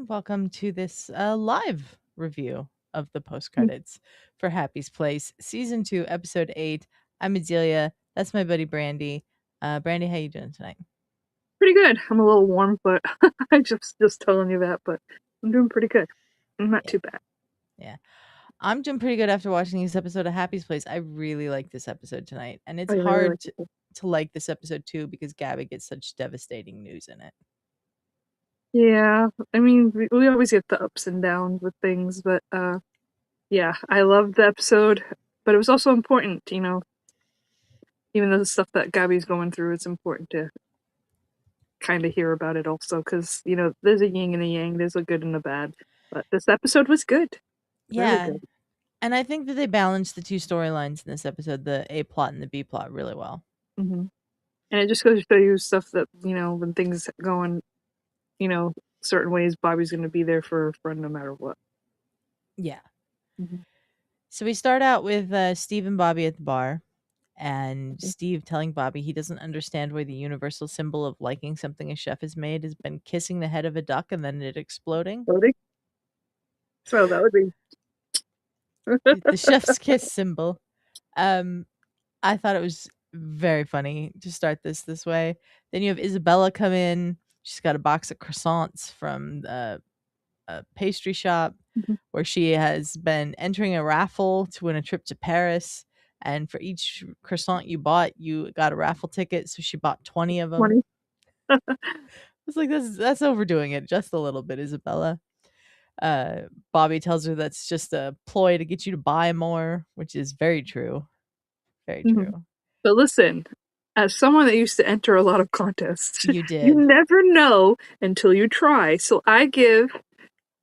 Welcome to this live review of the post credits for Happy's Place, season 2, episode 8. I'm Adelia. That's my buddy Brandy. Brandy, how you doing tonight? Pretty good. I'm a little warm, but I just telling you that, but I'm doing pretty good. I'm not too bad. Yeah. I'm doing pretty good after watching this episode of Happy's Place. I really like this episode tonight. And it's I really hard like it. to like this episode too because Gabby gets such devastating news in it. Yeah, I mean, we always get the ups and downs with things, but yeah, I loved the episode, but it was also important, even though the stuff that Gabby's going through, it's important to kind of hear about it also, because, there's a yin and a yang, there's a good and a bad, but this episode was good. Really Yeah. good. And I think that they balanced the two storylines in this episode, the A plot and the B plot, really well. hmm And it just goes to show you stuff that, when things go in, certain ways, Bobby's going to be there for a friend no matter what. Yeah. Mhm. So we start out with Steve and Bobby at the bar, and Steve telling Bobby he doesn't understand why the universal symbol of liking something a chef has made has been kissing the head of a duck and then it exploding. Voting? So that would be The chef's kiss symbol. Um, I thought it was very funny to start this way. Then you have Isabella come in. She's got a box of croissants from a pastry shop Mhm. where she has been entering a raffle to win a trip to Paris. And for each croissant you bought, you got a raffle ticket. So she bought 20 of them. 20. It's like that's overdoing it just a little bit, Isabella. Bobby tells her that's just a ploy to get you to buy more, which is very true. Very Mhm. true. But listen, as someone that used to enter a lot of contests, You you did. never know until you try. So I give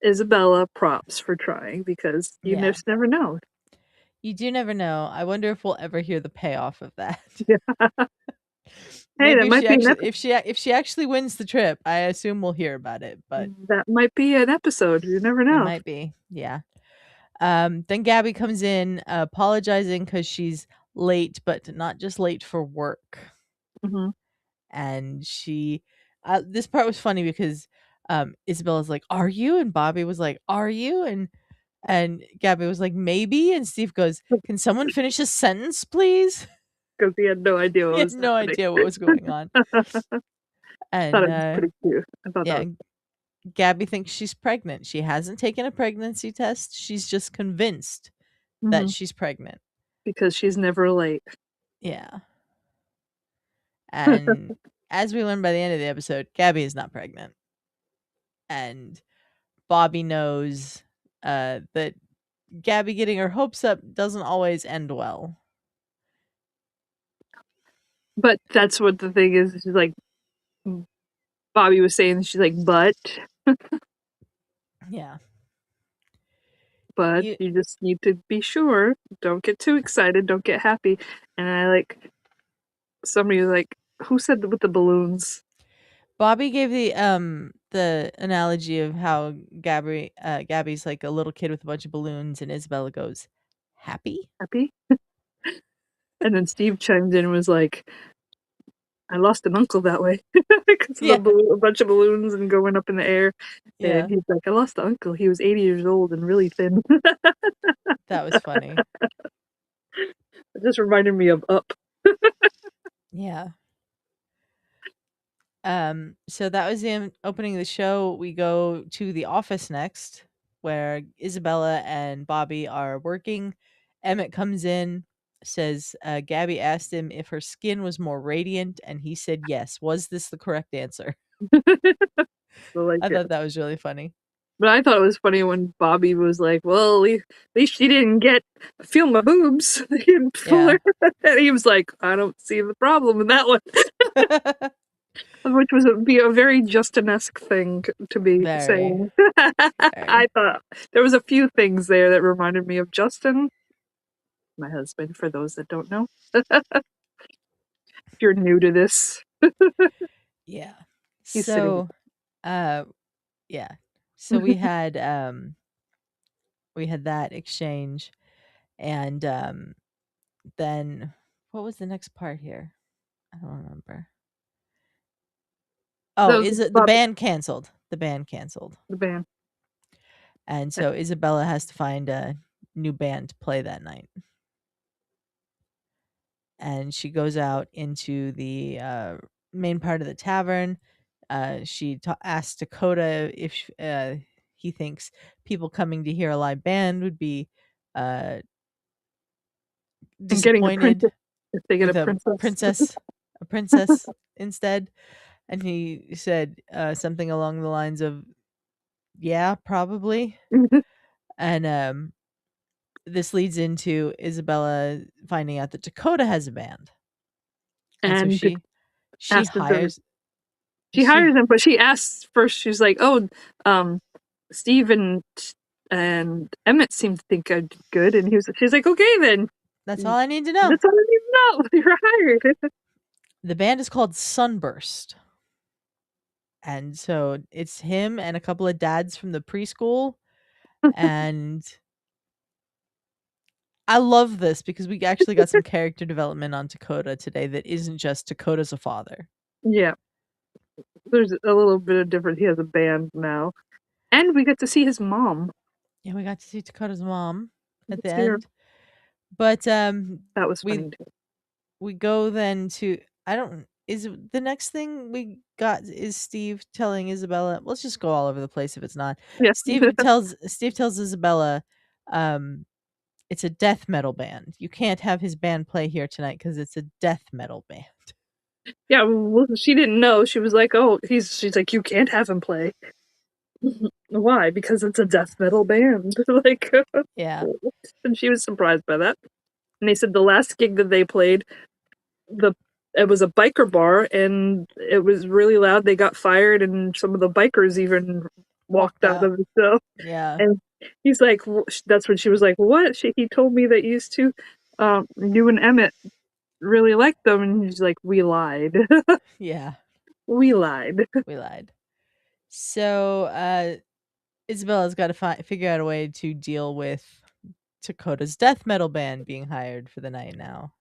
Isabella props for trying because you Yeah. just never know. You do never know. I wonder if we'll ever hear the payoff of that. Yeah. Hey, Maybe that might be an episode. if she actually wins the trip, I assume we'll hear about it, but That might be an episode. You never it know. might be. Yeah. Then Gabby comes in apologizing cuz she's late, but not just late for work. hmm And she this part was funny because Isabella's like, "Are you?" and Bobby was like, "Are you?" and Gabby was like, "Maybe." And Steve goes, "Can someone finish a sentence, please?" Because he had no idea what He had was no happening. idea what was going on. Thought And it was pretty cute. I thought that yeah, was Gabby thinks she's pregnant. She hasn't taken a pregnancy test. She's just convinced that hmm she's pregnant. because she's never late. Yeah. And as we learn by the end of the episode, Gabby is not pregnant. And Bobby knows that Gabby getting her hopes up doesn't always end well. But that's what the thing is. She's like, Bobby was saying, she's like, Yeah. but You you just need to be sure. Don't get too excited. Don't get happy. And I like somebody was like, who said with the balloons? Bobby gave the analogy of how Gabby's like a little kid with a bunch of balloons and Isabella goes, "Happy?" Happy? And then Steve chimed in and was like, I lost an uncle that way because of Yeah. a bunch of balloons and going up in the air. Yeah. And he's like, I lost an uncle. He was 80 years old and really thin. That was funny. It just reminded me of Up. Yeah. So that was the opening of the show. We go to the office next, where Isabella and Bobby are working. Emmett comes in, says Gabby asked him if her skin was more radiant, and he said yes. Was this the correct answer? So like I it. thought that was really funny. But I thought it was funny when Bobby was like, well, at least she didn't feel my boobs. He didn't pull Yeah. her. And he was like, I don't see the problem in that one. Which be a very Justin-esque thing to be Very, saying. very. I thought there was a few things there that reminded me of Justin, my husband, for those that don't know. If you're new to this, Yeah. he's sitting. So, uh, yeah. So we had that exchange, and then what was the next part here? I don't remember. Oh, Those is it the Bobby, band canceled? The band canceled. the band. And so Isabella has to find a new band to play that night. And she goes out into the main part of the tavern. She asks Dakota if he thinks people coming to hear a live band would be uh, And getting a disappointed princess if they get a with a princess. princess, a princess instead. And he said something along the lines of, "Yeah, probably." And this leads into Isabella finding out that Dakota has a band, and so And she asked if they're hires she she hires him, but she asks first. She's like, "Oh, um, Steve and Emmett seem to think I did good," and she's like, "Okay, then that's all I need to know. that's all I need to know. You're hired." The band is called Sunburst. And so it's him and a couple of dads from the preschool. And I love this because we actually got some character development on Dakota today that isn't just Dakota's a father. Yeah, there's a little bit of difference. He has a band now, and we get to see his mom. Yeah, we got to see Dakota's mom at the Let's hear. end. But That was we funny too. we go then to I don't is the next thing we got is Steve telling Isabella. Let's just go all over the place if it's not. Yeah, Steve tells Isabella um it's a death metal band. You can't have his band play here tonight because it's a death metal band. yeah. Well, she didn't know. She was like, "Oh, She's like, "You can't have him play." Why? Because it's a death metal band. Like, Yeah. and she was surprised by that. And they said the last gig that they played, the it was a biker bar, and it was really loud. They got fired, and some of the bikers even walked Walked out out. of the show. Yeah. And he's like, that's when she was like, "What?" He told me that used to, you and Emmett really liked them, and he's like, "We lied, Yeah. we lied." We lied. So Isabella's got to figure out a way to deal with Dakota's death metal band being hired for the night now.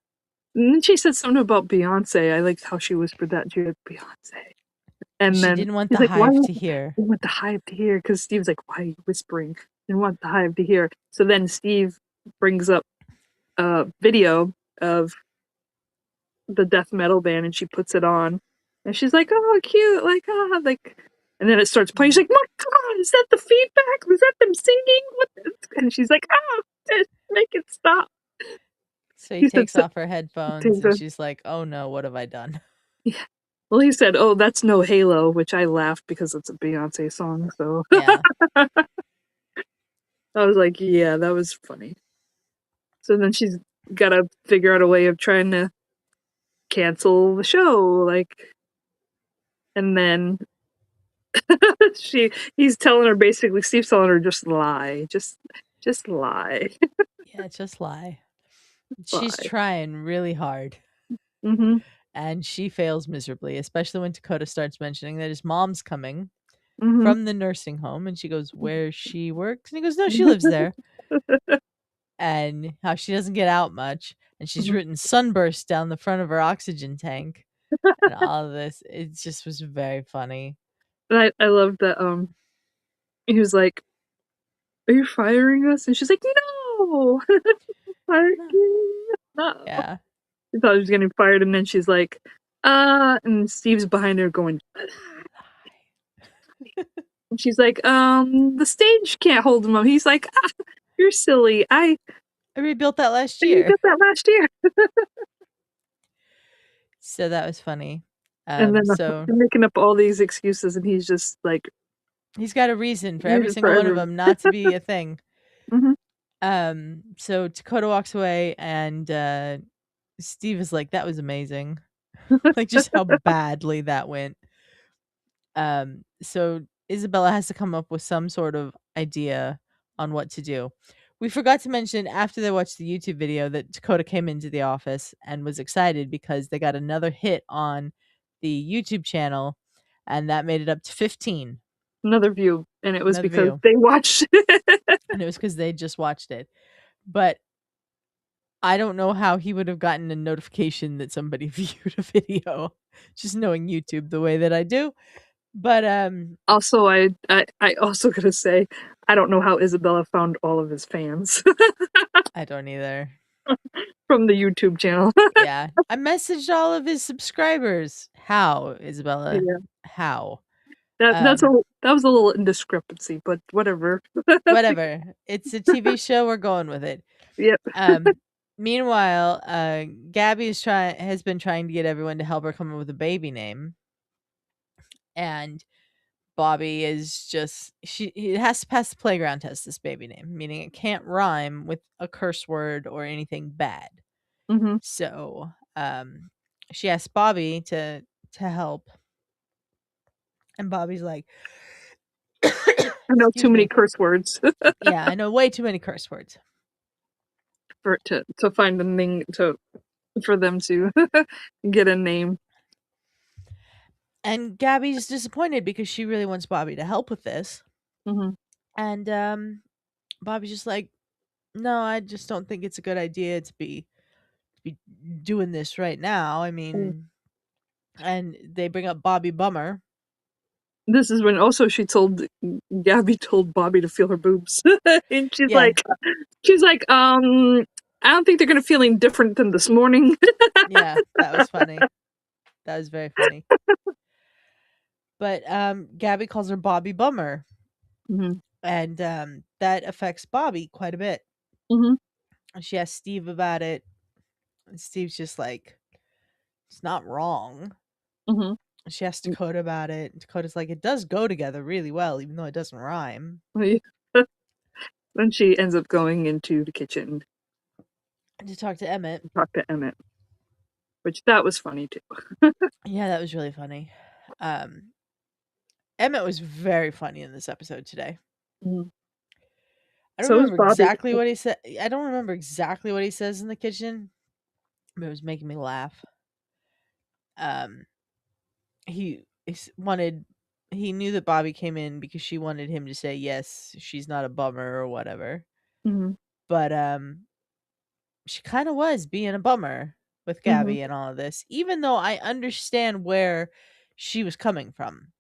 And then she said something about Beyonce. I liked how she whispered that she had Beyonce. Because And she then didn't want he's the like, "Why hive do to hear. you want the hive to hear?" Because Steve's like, "Why are you whispering?" Didn't want the hive to hear. So then Steve brings up a video of the death metal band, and she puts it on, and she's like, "Oh, cute!" Like, ah, like. And then it starts playing. She's like, "My God, is that the feedback? Was that them singing?" And she's like, "Ah, just make it stop." So he He said, takes off her headphones takes and a, she's like, "Oh no, what have I done?" yeah. Well, he said, "Oh, that's no Halo," which I laughed because it's a Beyonce song. So Yeah. I was like, "Yeah, that was funny." So then she's got to figure out a way of trying to cancel the show, like, and then he's telling her basically, Steve's telling her, just lie, just lie, Yeah, just lie. She's lie. trying really hard Mhm, and she fails miserably, especially when Dakota starts mentioning that his mom's coming mhm. from the nursing home and she goes, "Where she works?" And he goes, "No, she lives there." And how she doesn't get out much and she's Mhm. written sunburst down the front of her oxygen tank and all of this. It just was very funny. And I love that. He was like, "Are you firing us?" And she's like, "No, firing No. you. No." Yeah. I thought she was getting fired, and then she's like, and Steve's behind her going, and she's like, "The stage can't hold him up." He's like, "Ah, you're silly. I rebuilt that last You year. did that last year." So that was funny. And then So they're making up all these excuses, and he's just like, he's got a reason for every reason for single one of everything. them not to be a thing. Mhm. So Dakota walks away and Steve is like, "That was amazing." Like just how badly that went. So Isabella has to come up with some sort of idea on what to do. We forgot to mention after they watched the YouTube video that Dakota came into the office and was excited because they got another hit on the YouTube channel and that made it up to 15. Another view, and it was Another because view. they watched. And it was because they just watched it. But I don't know how he would have gotten a notification that somebody viewed a video, just knowing YouTube the way that I do. But Also, I also gotta say, I don't know how Isabella found all of his fans I don't either. from the YouTube channel. Yeah. I messaged all of his subscribers. How, Isabella? Yeah, How? that's a Um, that was a little indiscrepancy, but whatever. whatever. It's a TV show, we're going with it. Yep. Um, meanwhile, Gabby has been trying to get everyone to help her come up with a baby name, and Bobby is just he has to pass the playground test, this baby name, meaning it can't rhyme with a curse word or anything bad. Hmm. So, she asks Bobby to help, and Bobby's like, I know too "Excuse many me. curse words Yeah, I know way too many curse words." for to find a thing to for them to get a name. And Gabby's disappointed because she really wants Bobby to help with this. Hmm. And Bobby's just like, "No, I just don't think it's a good idea to be doing this right now. I mean," and they bring up Bobby Bummer. This is when also she told Gabby told Bobby to feel her boobs, and Yeah, she's like, I don't think they're gonna feel any different than this morning. yeah, that was funny. That was very funny. But Gabby calls her Bobby Bummer, Hmm. and that affects Bobby quite a bit. Hmm. She asks Steve about it, and Steve's just like, "It's not wrong." Hmm. She asks Dakota about it, and Dakota's like, "It does go together really well, even though it doesn't rhyme." Then she ends up going into the kitchen And to talk to Emmett. to talk to Emmett, which that was funny too. Yeah, that was really funny. Um, Emmett was very funny in this episode today. Mhm. I don't So was remember Bobby. exactly what he said. I don't remember exactly what he says in the kitchen, but it was making me laugh. Um, wanted he knew that Bobby came in because she wanted him to say yes, she's not a bummer or whatever. Hmm. But she kind of was being a bummer with Hmm. Gabby and all of this, even though I understand where she was coming from.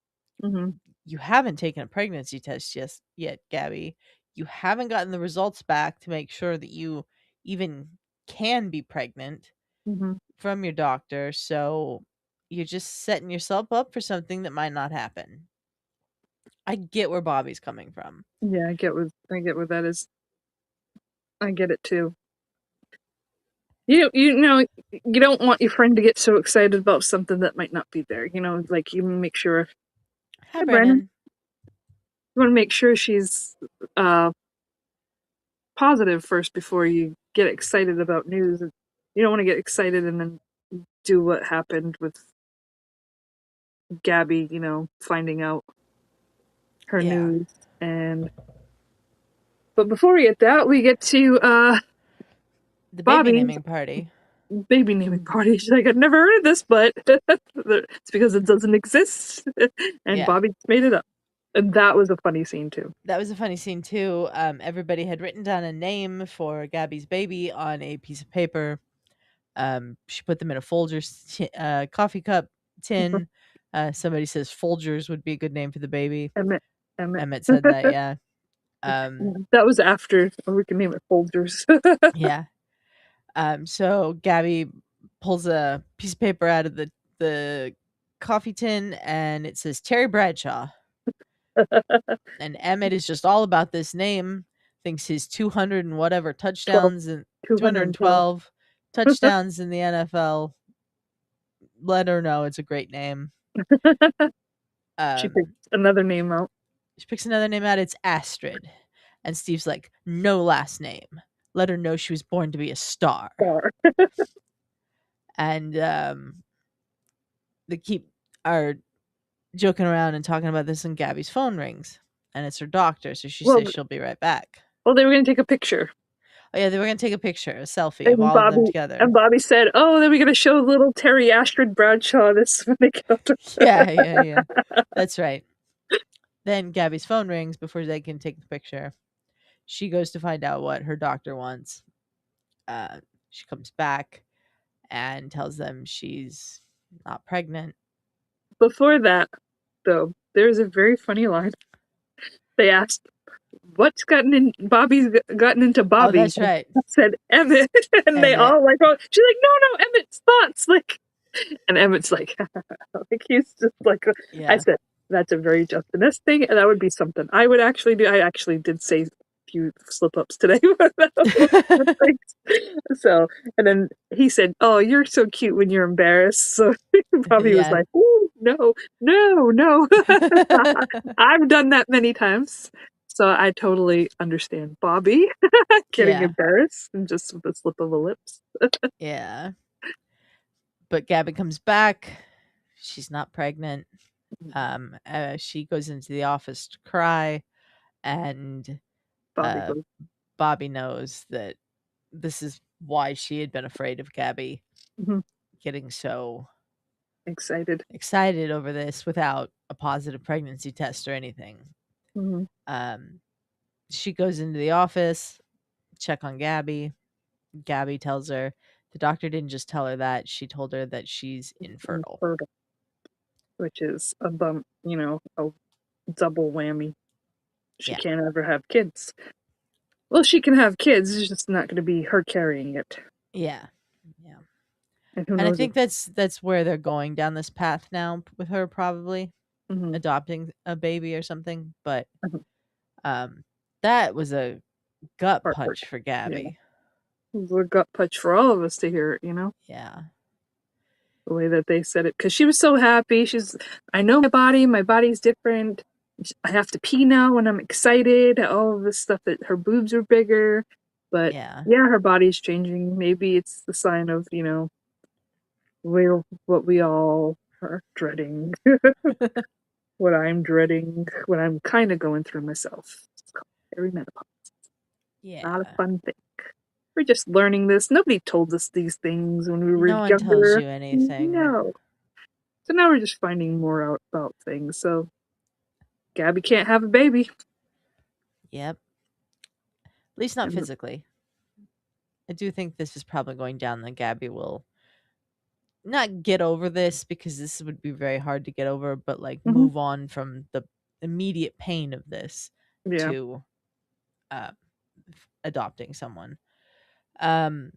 Hmm. You haven't taken a pregnancy test just yet, Gabby. You haven't gotten the results back to make sure that you even can be pregnant Hmm. from your doctor, so you're just setting yourself up for something that might not happen. I get where Bobby's coming from. Yeah, I get what that is. I get it too. You know you don't want your friend to get so excited about something that might not be there. You know, like you make sure. Hi, Hi, Brandon. Brandon. You want to make sure she's uh positive first before you get excited about news. You don't want to get excited and then do what happened with Gabby. You know, finding out her Yeah, news. And but before we get that, we get to the baby Bobby's naming party. baby naming party. She's like, I've never heard of this, but it's because it doesn't exist, and Yeah, Bobby just made it up. And that was a funny scene too. that was a funny scene too. Everybody had written down a name for Gabby's baby on a piece of paper. She put them in a Folgers coffee cup tin. Somebody says Folgers would be a good name for the baby. Emmett, Emmett. Emmett said that, yeah. Um, That was after, or we can name it Folgers. yeah. So Gabby pulls a piece of paper out of the coffee tin, and it says Terry Bradshaw. And Emmett is just all about this name. Thinks his 200 and whatever 12, touchdowns and 212. 212 touchdowns in the NFL. Let her know it's a great name. She picked Um, another name out. she picks another name out. It's Astrid, and Steve's like, no last name. Let her know she was born to be a star. Star. And they keep are joking around and talking about this, and Gabby's phone rings, and it's her doctor, so she Well, says she'll be right back. well, they were gonna take a picture, Oh yeah, they were gonna take a picture, a selfie of and all of them Bobby together. said, "Oh, then we're gonna show little Terry Astrid Bradshaw this when they go to." Yeah, yeah, yeah. That's right. Then Gabby's phone rings before they can take the picture. She goes to find out what her doctor wants. Uh, she comes back and tells them she's not pregnant. Before that, though, there's a very funny line. They asked. what's gotten into Oh, Bobby? that's right. I said Emmett, and they Emmett. all like, oh, she's like, no, Emmett's thoughts, like, and Emmett's like, like he's just like, I Yeah. said, that's a very Justin-esque thing, and that would be something I would actually do. I actually did say a few slip ups today, so, and then he said, "Oh, you're so cute when you're embarrassed." So Bobby was Yeah. like, "Ooh, no, no, no." I've done that many times. So I totally understand Bobby getting Yeah. embarrassed and just with a slip of the lips. Yeah. But Gabby comes back. She's not pregnant. She goes into the office to cry, and Bobby uh, goes, Bobby knows that this is why she had been afraid of Gabby "Mhm, getting so excited. excited over this without a positive pregnancy test or anything. Mhm, Um, she goes into the office, check on Gabby. Gabby tells her the doctor didn't just tell her that, she told her that she's infertile. infertile, which is a a double whammy. She Yeah. can't ever have kids. Well, she can have kids, it's just not going to be her carrying it. Yeah. Yeah. And who And I knows if. think that's where they're going down this path now with her, probably Mhm, adopting a baby or something. But mhm, um that was a gut heartbreak. punch for Yeah. Gabby. It was a gut punch for all of us to hear it. Yeah. The way that they said it, because she was so happy. I know my body's different. I have to pee now when I'm excited. All of this stuff that her boobs are bigger. But Yeah. yeah, her body's changing. Maybe it's the sign of, what we all are dreading. What I'm dreading, what I'm kind of going through myself. It's called perimenopause. Not a Yeah. fun thing. We're just learning this. Nobody told us these things when we were No one tells younger. you anything. No. So now we're just finding more out about things. So Gabby can't have a baby. Yep. At least not And physically. I do think this is probably going down that Gabby will not get over this, because this would be very hard to get over, but like mhm, move on from the immediate pain of this yeah. to uh, adopting someone. Um,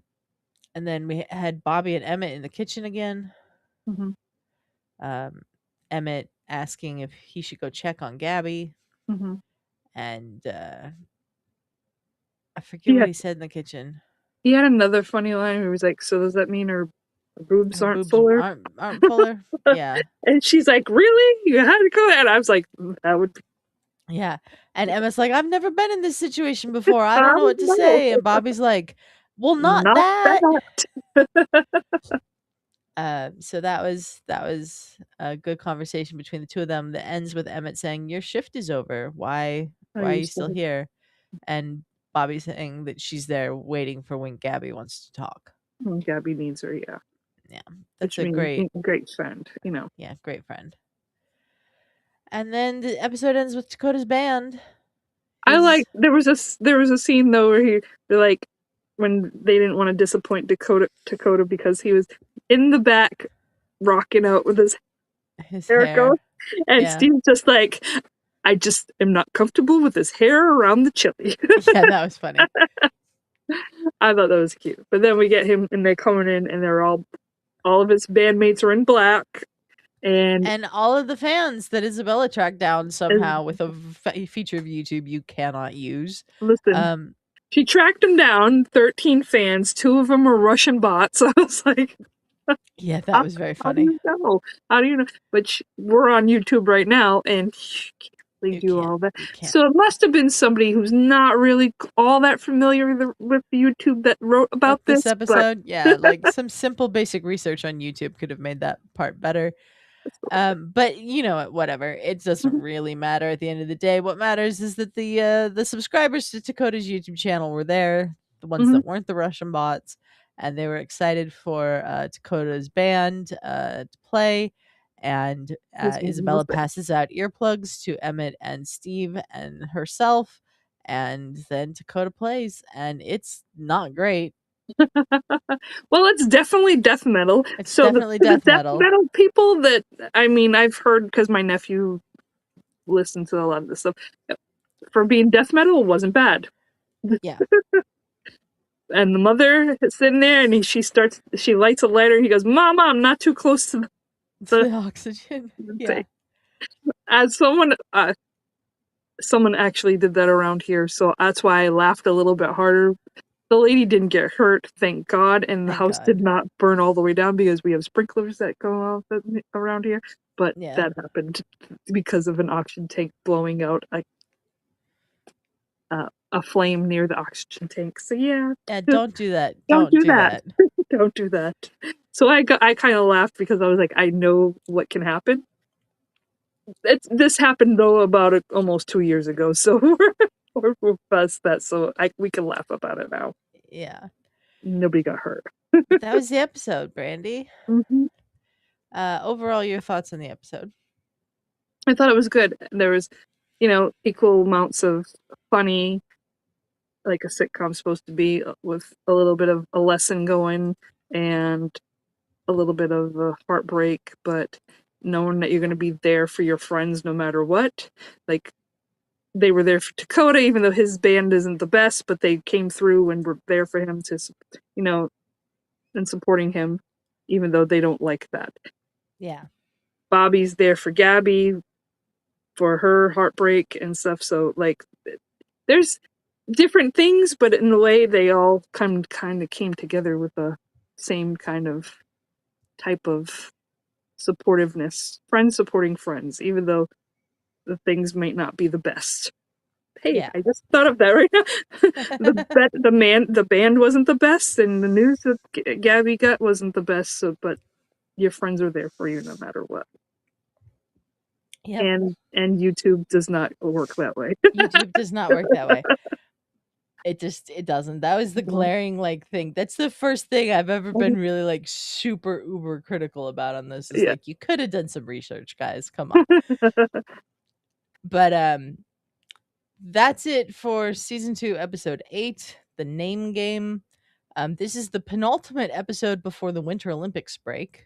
and then we had Bobby and Emmett in the kitchen again. Mhm, Um, Emmett asking if he should go check on Gabby, mhm. and I forget He what had he said in the kitchen. he had another funny line where he was like, "So does that mean her boobs Her aren't boobs fuller?" aren't fuller. Yeah, And she's like, "Really? You had to go?" And I was like, "That would be yeah. And Emma's like, I've never been in this situation before. I don't I know what to know. say. And Bobby's like, well, not Not that. that." So that was a good conversation between the two of them that ends with Emmett saying, "Your shift is over. Why I why are you used still to here?" And Bobby saying that she's there waiting for when Gabby wants to talk. Gabby needs her, yeah. Yeah, that's Which a means great, great friend. yeah, great friend. And then the episode ends with Dakota's band. I His like there was a scene though where they're like when they didn't want to disappoint Dakota because he was in the back rocking out with his his hair going, hair. and Yeah, Steve's just like, I just am not comfortable with his hair around the chili. yeah, that was funny. I thought that was cute. But then we get him and they're coming in and they're all of his bandmates are in black and And all of the fans that Isabella tracked down and somehow with a feature of YouTube you cannot use. listen, Um, she tracked him down, 13 fans, two of them were Russian bots. I was like, yeah, that How, was very how do funny. you know? How do you know? But we're on YouTube right now, and you can't really You do can't, all that. you can't. So it must have been somebody who's not really all that familiar with the YouTube that wrote With about this this. But episode, yeah, like some simple basic research on YouTube could have made that part better. But you know what, whatever. It doesn't Mhm, really matter at the end of the day. What matters is that the subscribers to Dakota's YouTube channel were there, the ones mhm, that weren't the Russian bots, and they were excited for Dakota's band to play. And his man was Isabella there. passes out earplugs to Emmett and Steve and herself, and then Dakota plays, and it's not great. Well, it's definitely death metal. It's So definitely the death death metal. metal people that I mean, I've heard because my nephew listens to a lot of this stuff. for being death metal wasn't bad. Yeah. And the mother is sitting there, and she lights a lighter. And he goes, "Mama, I'm not too close to To the the oxygen. thing." Yeah. As someone actually did that around here, so that's why I laughed a little bit harder. The lady didn't get hurt, thank God, and the Thank house did God. not burn all the way down because we have sprinklers that go off around here. But Yeah. that happened because of an oxygen tank blowing out a flame near the oxygen tank. So yeah, Yeah, don't do that. don't Don't do do that. that. Don't do that. So I kind of laughed because I was like, I know what can happen. This happened though about almost 2 years ago, so we're past that. So we can laugh about it now. Yeah. Nobody got hurt. But that was the episode, Brandy. Hmm. Overall, your thoughts on the episode? I thought it was good. There was, equal amounts of funny, like a sitcom's supposed to be, with a little bit of a lesson going and a little bit of a heartbreak, but knowing that you're going to be there for your friends no matter what. Like, they were there for Dakota, even though his band isn't the best, but they came through and were there for him to, you know, and supporting him, even though they don't like that. Yeah. Bobby's there for Gabby, for her heartbreak and stuff. So, like, there's different things, but in a way, they all kind of came together with the same kind of type of supportiveness. Friends supporting friends, even though the things might not be the best. Hey, Yeah. I just thought of that right now. The band wasn't the best, and the news that Gabby got wasn't the best. So, but your friends are there for you no matter what. Yep. And YouTube does not work that way. YouTube does not work that way. It doesn't. That was the glaring like thing. That's the first thing I've ever been really like super uber critical about on this is Yeah. like you could have done some research, guys. Come on. But that's it for season 2, episode 8, the name game. This is the penultimate episode before the Winter Olympics break.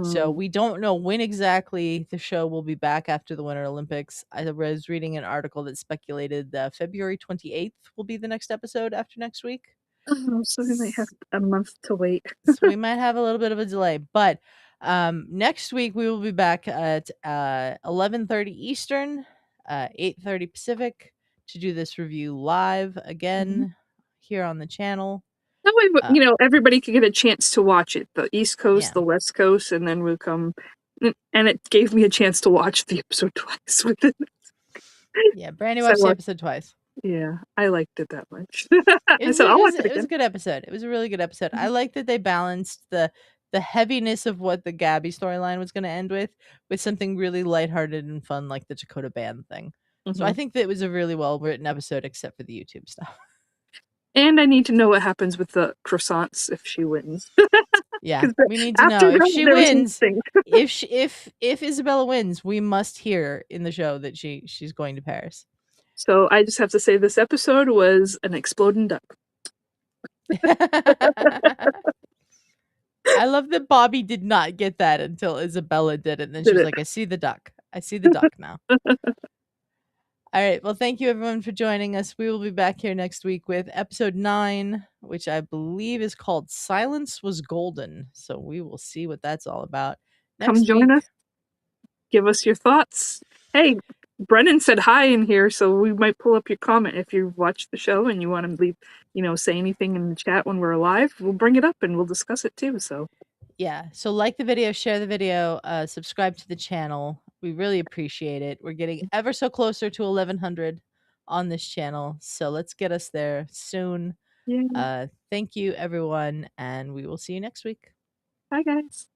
So Mm. we don't know when exactly the show will be back after the Winter Olympics. I was reading an article that speculated that February 28th will be the next episode after next week. Oh, so we might have a month to wait. So we might have a little bit of a delay, but next week we will be back at 11:30 Eastern, 8:30 Pacific to do this review live Mhm. again here on the channel. That way, Uh, everybody can get a chance to watch it. The East Coast, yeah. the West Coast, and then we'll come. And it gave me a chance to watch the episode twice with it. Yeah, Brandy So I watched the watched, episode twice. yeah, I liked it that much. It I was said, a, I'll it was watch it it was again. a good episode. It was a really good episode. I like that they balanced the heaviness of what the Gabby storyline was going to end with something really lighthearted and fun like the Dakota band thing. So I Hmm. think that it was a really well written episode except for the YouTube stuff. And I need to know what happens with the croissants if she wins. Yeah, Because we need to after know if that, she there was wins. nothing. If Isabella wins, we must hear in the show that she's going to Paris. So I just have to say this episode was an exploding duck. I love that Bobby did not get that until Isabella did it. And then she Did was it? like, I see the duck. I see the duck now. All right. Well, thank you everyone for joining us. We will be back here next week with episode 9, which I believe is called Silence Was Golden. So we will see what that's all about Come next join us. week. Give us your thoughts. Hey, Brennan said hi in here, so we might pull up your comment if you watched the show and you want to leave, say anything in the chat when we're live. We'll bring it up and we'll discuss it too. So Yeah. So like the video, share the video, subscribe to the channel. We really appreciate it. We're getting ever so closer to 1100 on this channel. So let's get us there soon. yeah, Thank you everyone, and we will see you next week. bye guys.